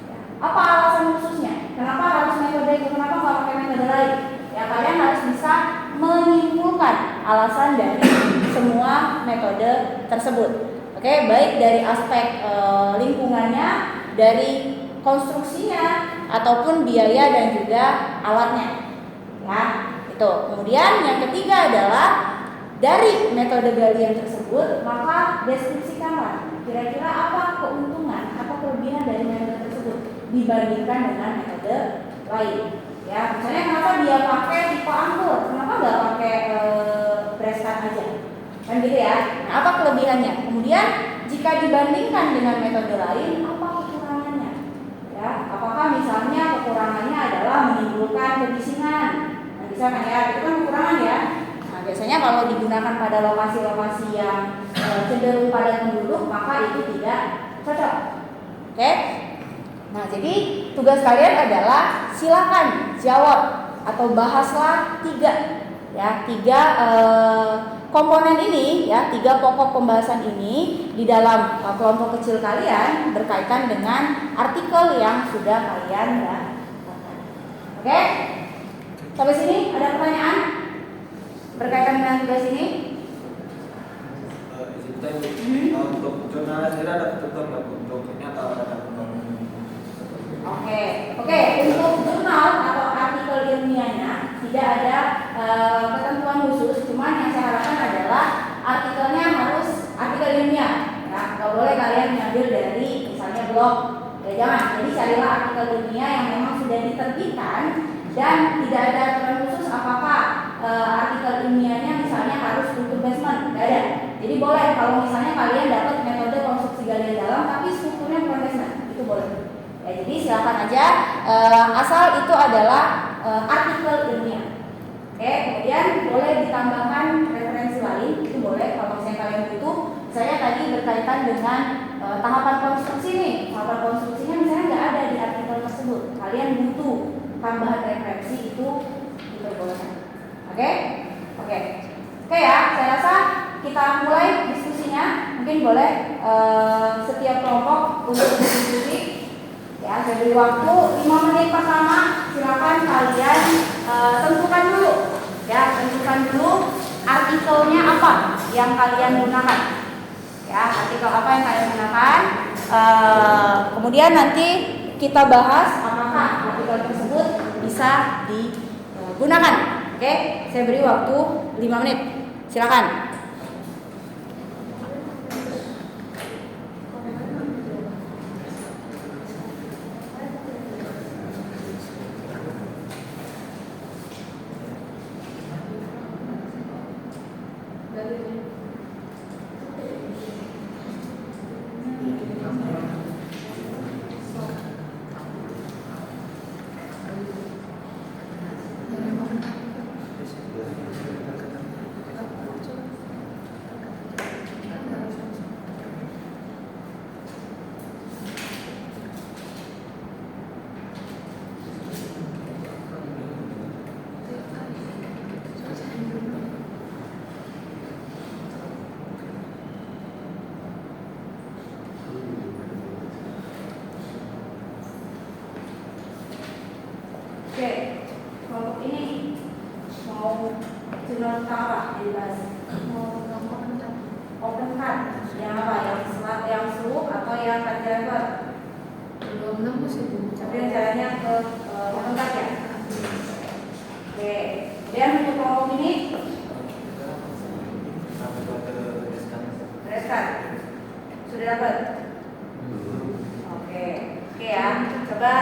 Ya, apa alasan khususnya? Kenapa harus metode itu? Kenapa nggak pakai metode lain? Ya kalian harus bisa menyimpulkan alasan dari semua metode tersebut. Oke, baik dari aspek lingkungannya, dari konstruksinya, ataupun biaya dan juga alatnya. Ya, itu. Kemudian yang ketiga adalah dari metode galian tersebut, maka deskripsikanlah kira-kira apa keuntungan, apa kelebihan dari metode tersebut dibandingkan dengan metode lain. Ya, misalnya kenapa dia pakai tipe angkur, kenapa nggak pakai breast-cut aja, kan gitu ya. Nah, apa kelebihannya? Kemudian jika dibandingkan dengan metode lain, apa kekurangannya? Ya, apakah misalnya kekurangannya adalah menimbulkan kebisingan? Nah, bisa kan ya, itu kan kekurangan ya. Nah, biasanya kalau digunakan pada lokasi-lokasi yang cenderung padat penduduk, maka itu tidak cocok. Oke? Nah, jadi tugas kalian adalah silakan jawab atau bahaslah 3 komponen ini ya, 3 pokok pembahasan ini di dalam kelompok kecil kalian berkaitan dengan artikel yang sudah kalian dapatkan. Oke? Sampai sini ada pertanyaan berkaitan dengan tugas ini? Untuk jurnal sendiri ada ketentuan nggak untuk ini atau ada ketentuan? Oke, untuk jurnal atau artikel ilmiahnya tidak ada ketentuan khusus, cuman yang saya harapkan adalah artikelnya harus artikel ilmiah. Ya, nggak boleh kalian mengambil dari misalnya blog, ya jangan. Jadi carilah artikel ilmiah yang memang sudah diterbitkan dan tidak ada aturan khusus apakah artikel ilmiahnya misalnya harus struktur basement, nggak ada. Jadi boleh kalau misalnya kalian dapat metode konstruksi galian dalam tapi strukturnya bukan basement, itu boleh. Ya, jadi silakan aja, asal itu adalah artikel ilmiah. Oke, kemudian boleh ditambahkan referensi lain, itu boleh kalau misalnya kalian butuh. Saya tadi berkaitan dengan tahapan konstruksi nih. Tahapan konstruksinya misalnya nggak ada di artikel tersebut. Kalian butuh tambahan referensi, itu diperbolehkan. Oke? Oke ya, saya rasa kita mulai diskusinya. Mungkin boleh setiap kelompok untuk berdiskusi. Ya, saya beri waktu 5 menit pertama. Silakan kalian tentukan dulu. Ya, tentukan dulu artikelnya apa yang kalian gunakan. Ya, artikel apa yang kalian gunakan. Kemudian nanti kita bahas apakah artikel tersebut bisa digunakan. Oke, saya beri waktu 5 menit. Silakan. Oke, kelompok ini mau jurnal tentang apa dibahas? Mau open card, yang apa? Yang selat, yang slope atau yang cantilever? Belum nemu sih Bu. Tapi rencananya ke open card ya? Oke, kemudian untuk kelompok ini reskan sudah dapat? Oke ya. Coba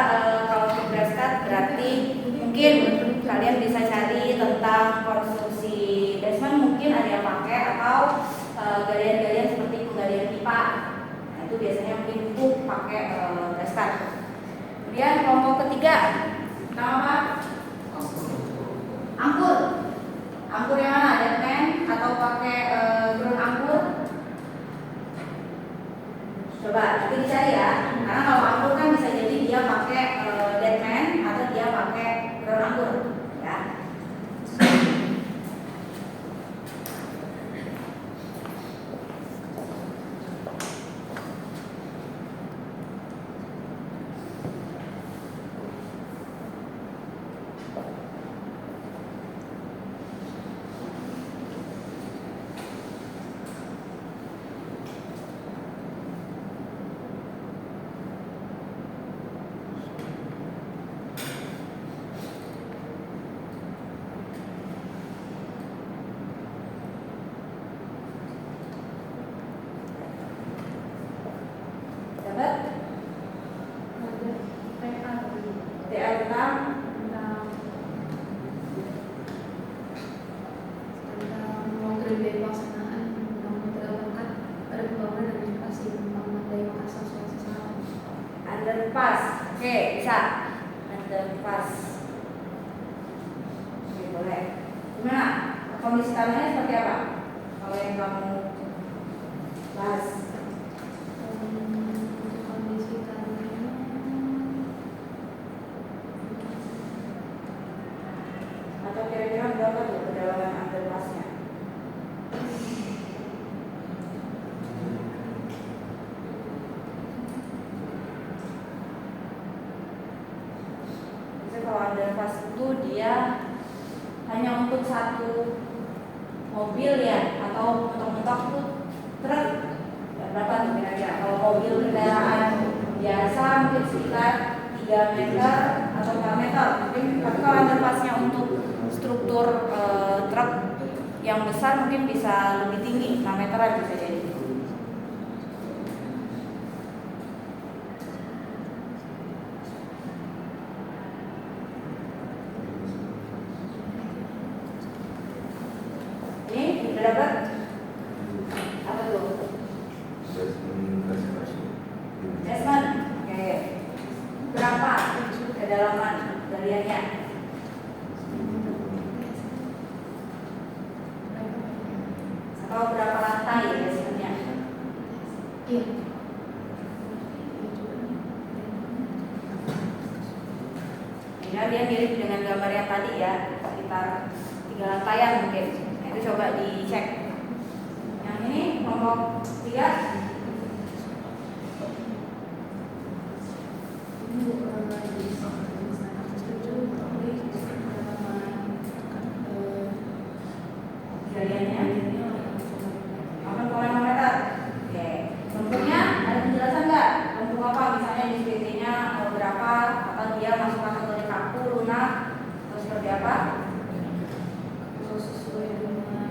kalau untuk reskan berarti mungkin kalian bisa cari tentang konstruksi basement, mungkin ada yang pakai, atau galian-galian seperti penggalian pipa. Nah, itu biasanya mungkin butuh pakai reskan. Kemudian kelompok ketiga, nama apa? Angkur. Angkur yang mana? Deadman atau pakai ground angkur? Coba nanti dicari ya. Karena kalau angkur kan bisa jadi dia pakai deadman atau dia pakai ground angkur, ya. Dapat? TA tentang mengontrol biaya pelaksanaan pembangunan terdapat pada pembangunan dan inovasi pembangunan daya Makassar Sulawesi Selatan. underpass. Oke, bisa. Underpass. Oke, boleh. Gimana? Kondisi tanahnya seperti apa? Kalau yang kamu bahas. Kondisi tanahnya Atau kira-kira berapa tuh kedalaman underpassnya? Jadi kalau underpass itu dia hanya untuk satu mobil ya, atau mentok-mentok tuh truk. Berapa tuh kira-kira? Kalau mobil kendaraan biasa mungkin sekitar 3 meter atau 4 meter. Mungkin, tapi kalau underpassnya untuk struktur truk yang besar mungkin bisa lebih tinggi, 6 meteran bisa jadi. dapat? Apa tuh? Basement. Oke. Berapa kedalaman galiannya? Atau berapa lantai basementnya? Iya. Ya, dia mirip dengan gambar yang tadi ya, sekitar 3 lantaian mungkin. Nah, itu coba dicek. Yang ini kelompok 3. Galiannya 8,5 meter. Oke. Lempungnya ada penjelasan nggak? Lempung apa? Misalnya di SPT-nya berapa? Atau dia masuk kategori kaku, lunak, atau seperti apa? Sesuai dengan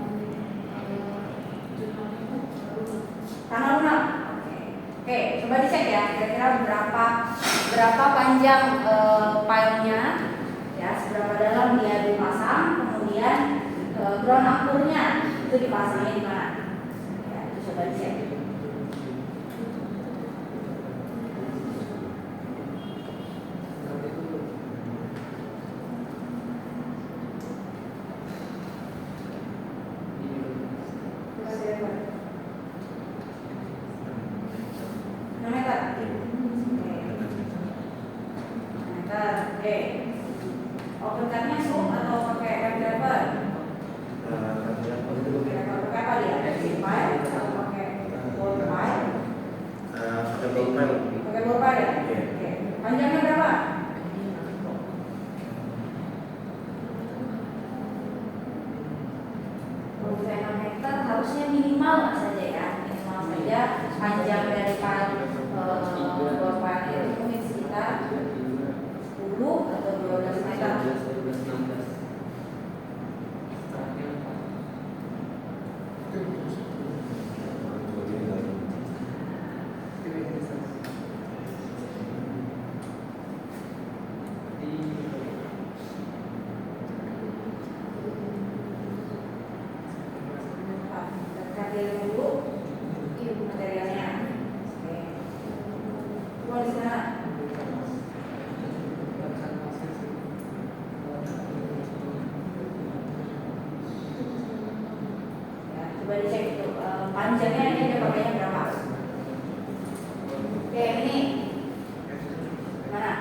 jurnalnya. Tanah lunak. Oke, coba dicek ya. Kira-kira berapa panjang filenya, ya, seberapa dalam dia dipasang, kemudian ground akurnya itu dipasangnya di mana? Ya, itu coba dicek. Oke. Open card-nya slope atau pakai web driver? Pakai apa dia? File atau pakai word file? Pakai word file ya? Oke. Panjangnya berapa? 26 meter, harusnya minimal saja ya, minimal saja panjang dari file word file itu mungkin sekitar 10 atau 12 meter. Cari dulu materialnya. Oke. Coba di sana. Ya, coba dicek itu panjangnya ini dia pakainya berapa? Oke, ini mana?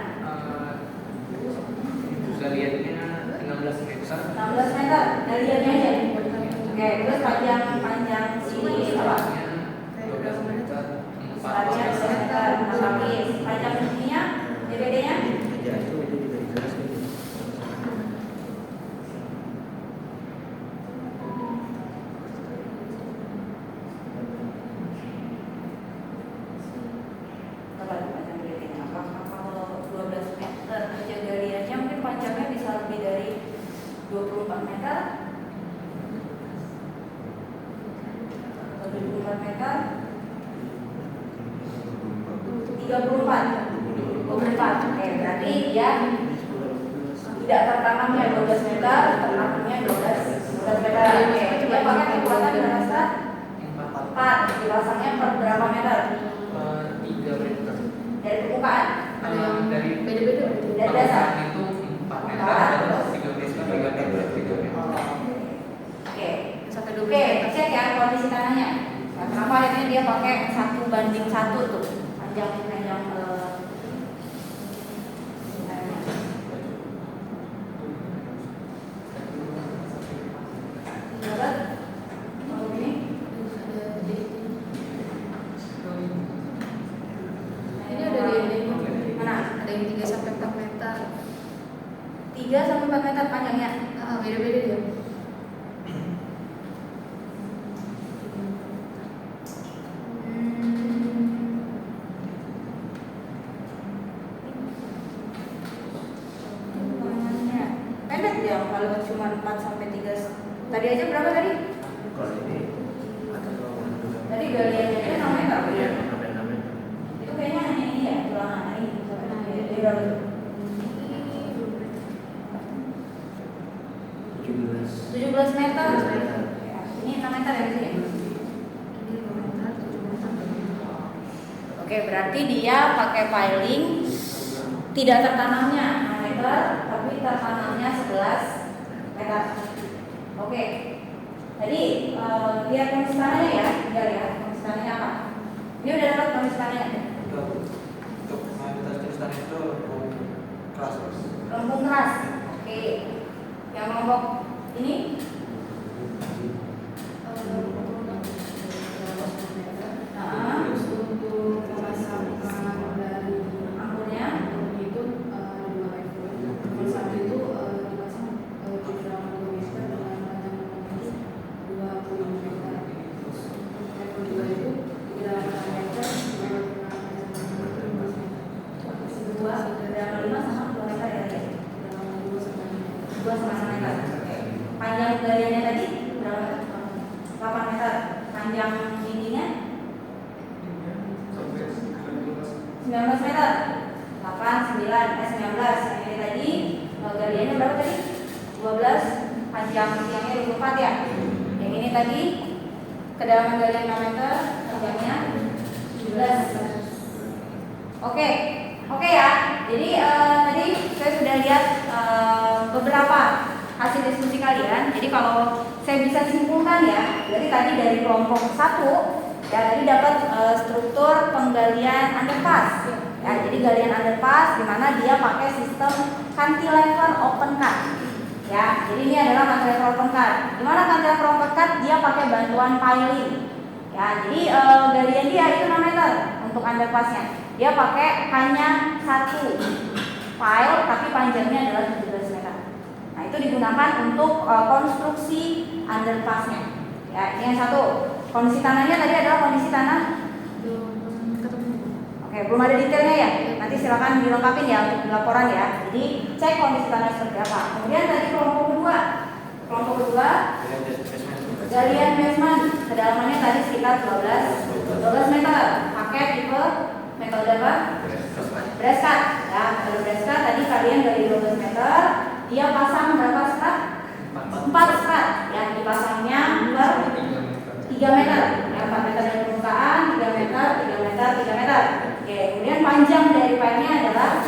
Galiannya 16 meter. 16 meter. Galiannya aja. Oke, terus panjang sini apa? 12 meter. Panjang 12 meter, lapis. Panjang ininya, DPD-nya? Berapa panjang DPD-nya? Apakah kalau 12 meter aja galiannya mungkin panjangnya bisa lebih dari 24 meter? 24 meter, 34. Oke, berarti dia tidak tertanamnya 12 meter, tertanamnya 12 meter. Oke, dia pakai kekuatan berasa 4. Dipasangnya per berapa meter? 3 meter. Dari permukaan? Ada yang Dari beda-beda. Dari dasar? itu 4 meter dan 3 meter. Oke. Sampai 20 Oke, meter. cek ya kondisi tanahnya. Nah, kenapa akhirnya dia pakai 1:1 tuh panjang tanahnya. Dapat? Mau ini? Ini ada di Mana? ada yang 3 sampai 4 meter. 3 sampai 4 meter panjangnya. Beda-beda dia. Pendek dia kalau cuma 4 sampai 3. Tadi aja berapa tadi? Tadi galiannya aja namanya berapa ya? Itu kayaknya hanya ini ya, tulangan ini. Jadi berapa tuh? 17 meter. Ya, ini namanya meter ya di sini. Ini 2 meter, 7 meter. Oke, berarti dia pakai piling tidak tertanamnya 6 meter, tapi tertanamnya 11 meter. Oke. Jadi lihat konsistennya ya, tinggal ya konsistennya apa. Ini udah dapat konsistennya. Untuk mayoritas jenis itu keras. Lempung keras. Oke. Yang kelompok ini Terus untuk pemasangan dari angkurnya itu 2 level. Yang satu itu dipasang di kedalaman 2 meter dengan panjang itu 25 meter. Terus untuk level 2 itu di kedalaman 6 meter dengan panjang 15 meter. dua kedalaman 5 sama 2 meter ya. Kedalaman 2 sampai 5 meter. 2 sama 1 meter. Oke. Panjang galiannya tadi berapa? 8 meter. Panjang ininya 19 meter. 8, 9, 19. Yang ini tadi galiannya berapa tadi? 12. Panjang tiangnya 24 ya. Yang ini tadi kedalaman galian 6 meter, panjangnya 17. Oke. Oke ya. Jadi tadi saya sudah lihat beberapa hasil diskusi kalian. Jadi kalau saya bisa simpulkan ya, jadi tadi dari kelompok 1 ya tadi dapat struktur penggalian underpass. Ya, jadi galian underpass di mana dia pakai sistem cantilever open cut. Ya, jadi ini adalah cantilever open cut. Di mana cantilever open cut dia pakai bantuan piling. Ya, jadi galian dia itu 6 meter untuk underpassnya. Dia pakai hanya 1 pile tapi panjangnya adalah 17 meter. Nah, itu digunakan untuk konstruksi underpassnya. Ya, ini yang satu. Kondisi tanahnya tadi adalah kondisi tanah. Belum ketemu. Oke, belum ada detailnya ya. Nanti silakan dilengkapin ya untuk di laporan ya. Jadi cek kondisi tanah seperti apa. Kemudian tadi kelompok kedua. Kelompok kedua galian basement. Kedalamannya tadi sekitar 12 meter. Pakai tipe metode apa? Brass cut. Ya, metode brass cut tadi kalian dari 12 meter. Dia pasang berapa strat? 4 strat. Ya, dipasangnya per 3 meter. Ya, 4 meter dari permukaan, 3 meter, 3 meter, 3 meter. Oke, kemudian panjang dari pilenya adalah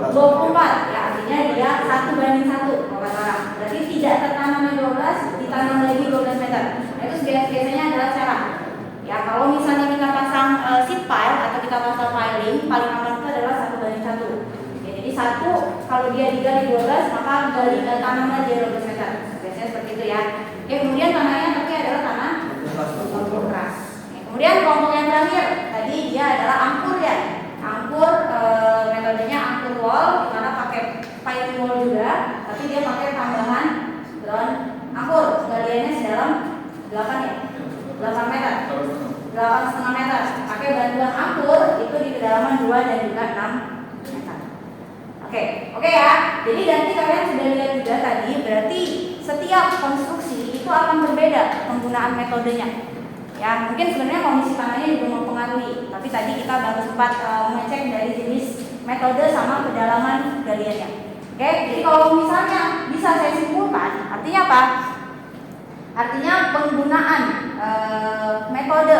24. Ya, artinya dia 1:1 kalau kata orang. Berarti tidak tertanamnya 12, ditanam lagi 12 meter. Nah, itu biasanya adalah cara. Ya, kalau misalnya kita pasang seat pile atau kita pasang piling, paling aman itu adalah 1:1. Ya, jadi 1 kalau dia digali 12, maka tanamnya dia 12 meter. Biasanya seperti itu ya. Oke, kemudian tanahnya tapi adalah tanah lumpur keras. Kemudian kelompok yang terakhir tadi dia adalah angkur ya. Angkur metodenya angkur wall, di mana pakai piling wall juga, tapi dia pakai tambahan ground angkur. Galiannya sedalam 8 ya, 8 meter, 8,5 meter. Pakai bantuan angkur itu di kedalaman 2 dan juga 6 meter. Oke ya. Jadi nanti kalian sudah lihat juga tadi, berarti setiap konstruksi itu akan berbeda penggunaan metodenya. Ya, mungkin sebenarnya kondisi tanahnya juga mempengaruhi, tapi tadi kita baru sempat mengecek dari jenis metode sama kedalaman galiannya. Oke, jadi kalau misalnya bisa saya simpulkan, artinya apa? Artinya penggunaan metode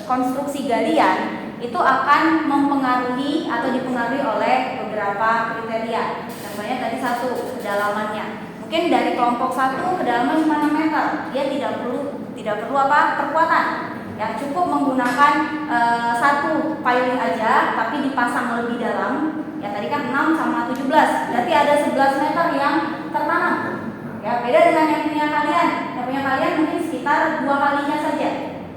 konstruksi galian itu akan mempengaruhi atau dipengaruhi oleh beberapa kriteria. Contohnya tadi 1, kedalamannya. Mungkin dari kelompok 1 kedalaman cuma 6 meter, dia tidak perlu apa? Perkuatan. Yang cukup menggunakan 1 piling aja tapi dipasang lebih dalam. Ya tadi kan 6 sama 17. Berarti ada 11 meter yang tertanam. Ya, beda dengan yang punya kalian. Yang punya kalian mungkin sekitar 2 kalinya saja.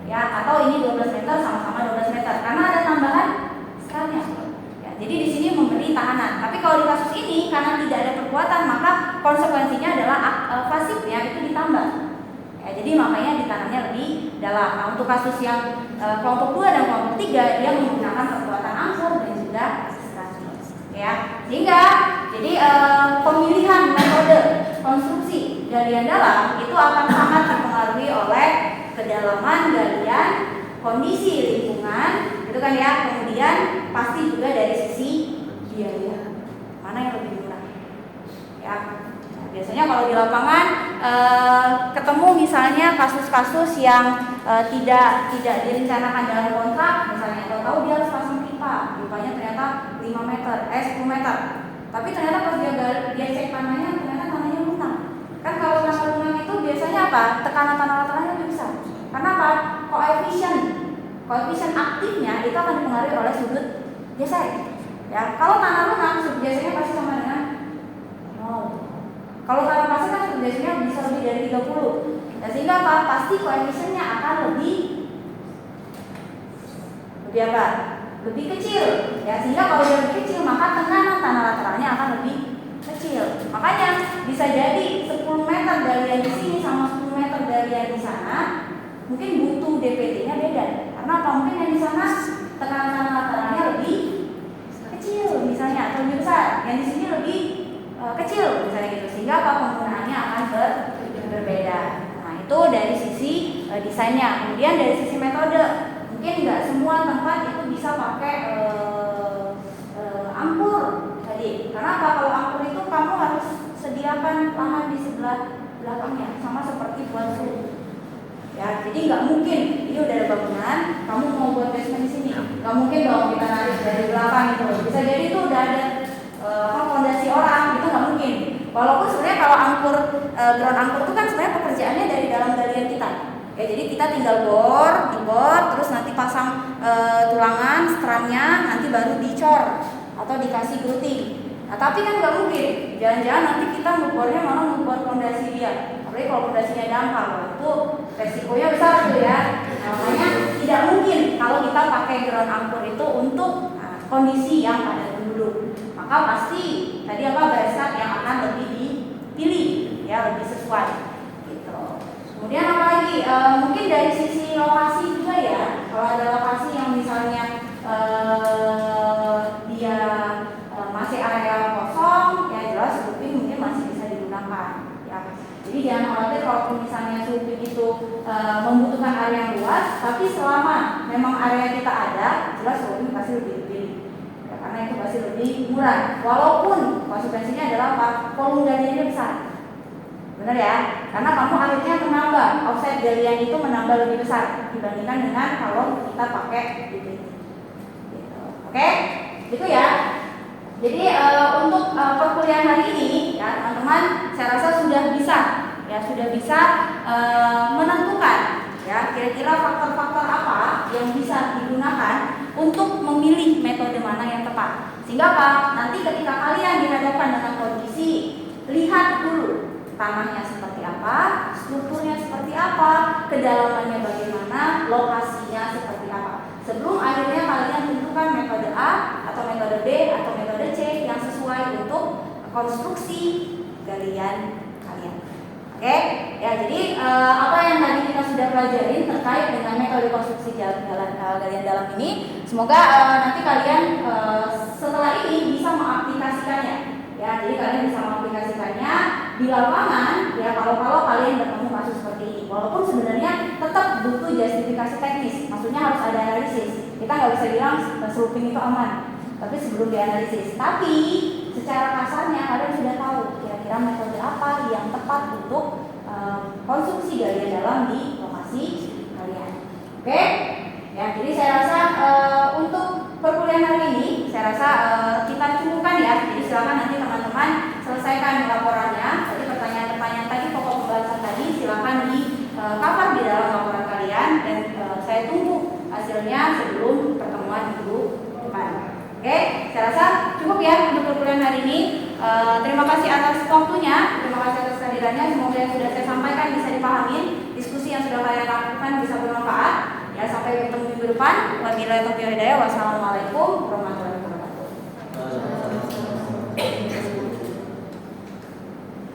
Ya, atau ini 12 meter sama-sama 12 meter karena ada tambahan stratnya. Ya, jadi di sini memberi tahanan. Tapi kalau di kasus ini karena tidak ada perkuatan, maka konsekuensinya adalah fasifnya itu ditambah. Ya, jadi makanya ditanamnya lebih dalam. Nah, untuk kasus yang kelompok 2 dan kelompok 3 dia menggunakan kekuatan angkur dan juga strati. Ya, sehingga jadi pemilihan metode konstruksi galian dalam itu akan sangat dipengaruhi oleh kedalaman galian, kondisi lingkungan, itu kan ya. Kemudian pasti juga dari sisi biaya, mana yang lebih murah. Ya, Biasanya kalau di lapangan ketemu misalnya kasus-kasus yang tidak direncanakan dalam kontrak, misalnya tahu dia harus pasang pipa, pipanya ternyata 10 meter. Tapi ternyata pas dia cek tanahnya, ternyata tanahnya lunak. Kan kalau tanah lunak itu biasanya apa? Tekanan tanah latarnya lebih besar. Karena apa? Koefisien aktifnya itu akan dipengaruhi oleh sudut geser. Ya, kalau tanah lunak sudut gesernya pasti sama dengan 0. Kalau tanah pasir kan sudut gesernya bisa lebih dari 30. Dan sehingga apa? Pasti koefisiennya akan lebih apa? Lebih kecil. Ya, sehingga kalau dia lebih kecil maka tekanan tanah lateralnya akan lebih kecil. Makanya bisa jadi 10 meter dari yang di sini sama 10 meter dari yang di sana mungkin butuh DPT-nya beda. Karena apa? Mungkin yang di sana tekanan tanah lateralnya lebih kecil misalnya atau lebih besar. Yang di sini lebih kecil misalnya gitu. Sehingga apa? Penggunaannya akan berbeda. Nah, itu dari sisi desainnya. Kemudian dari sisi metode, mungkin nggak semua tempat itu bisa pakai angkur tadi. Karena apa? Kalau angkur itu kamu harus sediakan lahan di sebelah belakangnya, sama seperti buat slope. Ya, jadi nggak mungkin ini udah ada bangunan, kamu mau buat basement di sini, nggak mungkin dong kita narik dari belakang itu. Bisa jadi itu udah ada fondasi orang, itu nggak mungkin. Walaupun sebenarnya kalau angkur, ground angkur itu kan sebenarnya pekerjaannya dari dalam galian kita. Ya, jadi kita tinggal dibor, terus nanti pasang tulangan, strandnya, nanti baru dicor atau dikasih grouting. Nah, tapi kan nggak mungkin, jangan-jangan nanti kita ngebornya malah ngebor fondasi dia. Apalagi kalau fondasinya dangkal, itu resikonya besar tuh ya. Nah, makanya tidak mungkin kalau kita pakai ground angkur itu untuk kondisi yang padat penduduk. Maka pasti tadi bereskat yang akan lebih dipilih, ya lebih sesuai. Gitu. Kemudian apa lagi? Mungkin dari sisi lokasi juga ya. Kalau ada lokasi yang misalnya dia masih area kosong, ya jelas roofing mungkin masih bisa digunakan. Ya. Jadi jangan khawatir kalau misalnya roofing itu membutuhkan area yang luas, tapi selama memang area kita ada, jelas roofing pasti lebih dipilih. Ya, karena itu pasti lebih murah. Walaupun konsekuensinya adalah apa? Volume galiannya besar. Benar ya? Karena kamu akhirnya menambah offset galian itu menambah lebih besar dibandingkan dengan kalau kita pakai DPT. Gitu. Oke? Gitu ya. Jadi untuk perkuliahan hari ini ya teman-teman saya rasa sudah bisa menentukan ya kira-kira faktor-faktor apa yang bisa digunakan untuk memilih metode mana yang tepat. Sehingga apa? Nanti ketika kalian dihadapkan dengan kondisi, lihat dulu tanahnya seperti apa, strukturnya seperti apa, kedalamannya bagaimana, lokasinya seperti apa. Sebelum akhirnya kalian tentukan metode A atau metode B atau metode C yang sesuai untuk konstruksi galian kalian. Oke? Ya, jadi apa yang tadi kita sudah pelajari terkait dengan metode konstruksi galian dalam ini, semoga nanti kalian setelah ini bisa mengaplikasikannya. Ya, jadi kalian bisa mengaplikasikannya di lapangan ya kalau kalian bertemu kasus seperti ini. Walaupun sebenarnya tetap butuh justifikasi teknis, maksudnya harus ada analisis. Kita nggak bisa bilang roofing itu aman, tapi sebelum dianalisis. Tapi secara kasarnya kalian sudah tahu kira-kira metode apa yang tepat untuk konstruksi galian dalam di lokasi kalian. Oke? Ya, jadi saya rasa untuk perkuliahan hari ini saya rasa kita cukupkan ya. Jadi silakan nanti teman-teman selesaikan laporannya. Jadi pertanyaan-pertanyaan tadi, pokok pembahasan tadi silakan di cover di dalam laporan kalian dan saya tunggu hasilnya sebelum pertemuan minggu depan. Oke, saya rasa cukup ya untuk perkuliahan hari ini. Terima kasih atas waktunya, terima kasih atas kehadirannya. Semoga yang sudah saya sampaikan bisa dipahami, diskusi yang sudah kalian lakukan bisa bermanfaat. Ya, sampai bertemu minggu depan. Wabillahi taufiq wal hidayah. Wassalamualaikum warahmatullahi wabarakatuh.